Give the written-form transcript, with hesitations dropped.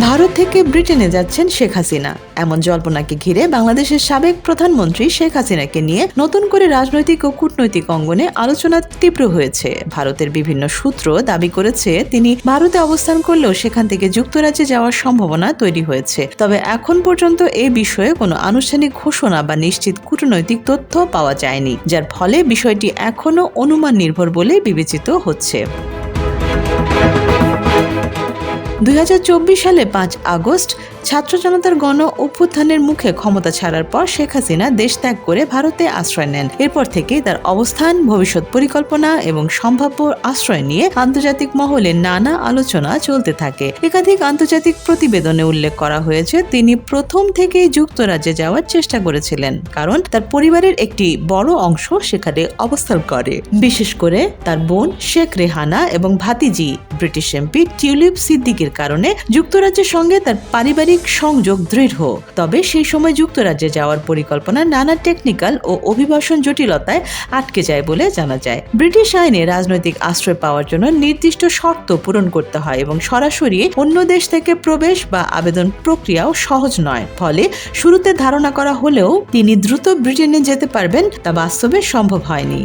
ভারত থেকে ব্রিটেনে যাচ্ছেন শেখ হাসিনা, এমন জল্পনাকে ঘিরে বাংলাদেশের সাবেক প্রধানমন্ত্রী শেখ হাসিনাকে নিয়ে নতুন করে রাজনৈতিক ও কূটনৈতিক অঙ্গনে আলোচনা তীব্র হয়েছে। ভারতের বিভিন্ন সূত্র দাবি করেছে তিনি ভারতে অবস্থান করলেও সেখান থেকে যুক্তরাজ্যে যাওয়ার সম্ভাবনা তৈরি হয়েছে। তবে এখন পর্যন্ত এ বিষয়ে কোনো আনুষ্ঠানিক ঘোষণা বা নিশ্চিত কূটনৈতিক তথ্য পাওয়া যায়নি, যার ফলে বিষয়টি এখনও অনুমান নির্ভর বলে বিবেচিত হচ্ছে। 2024 সালে 5 আগস্ট ছাত্র জনতার গণ অভ্যুত্থানের মুখে ক্ষমতা ছাড়ার পর শেখ হাসিনা দেশ ত্যাগ করে ভারতে আশ্রয় নেন। এরপর থেকেই তার অবস্থান, ভবিষ্যৎ পরিকল্পনা এবং সম্ভাব্য আশ্রয় নিয়ে আন্তর্জাতিক মহলে নানা আলোচনা চলতে থাকে। একাধিক আন্তর্জাতিক প্রতিবেদনে উল্লেখ করা হয়েছে তিনি প্রথম থেকেই যুক্তরাজ্যে যাওয়ার চেষ্টা করেছিলেন, কারণ তার পরিবারের একটি বড় অংশ সেখানে অবস্থান করে। বিশেষ করে তার বোন শেখ রেহানা এবং ভাতিজি ব্রিটিশ এমপি টিউলিপ সিদ্দিকের কারণে যুক্তরাজ্যের সঙ্গে তার পারিবারিক সংযোগ দৃঢ়। তবে সেই সময় যুক্তরাজ্যে যাওয়ার পরিকল্পনা নানা টেকনিক্যাল ও অভিবাসন জটিলতায় আটকে যায় বলে জানা যায়। ব্রিটিশ আইনে রাজনৈতিক আশ্রয় পাওয়ার জন্য নির্দিষ্ট শর্ত পূরণ করতে হয় এবং সরাসরি অন্য দেশ থেকে প্রবেশ বা আবেদন প্রক্রিয়াও সহজ নয়। ফলে শুরুতে ধারণা করা হলেও তিনি দ্রুত ব্রিটেনে যেতে পারবেন তা বাস্তবে সম্ভব হয়নি।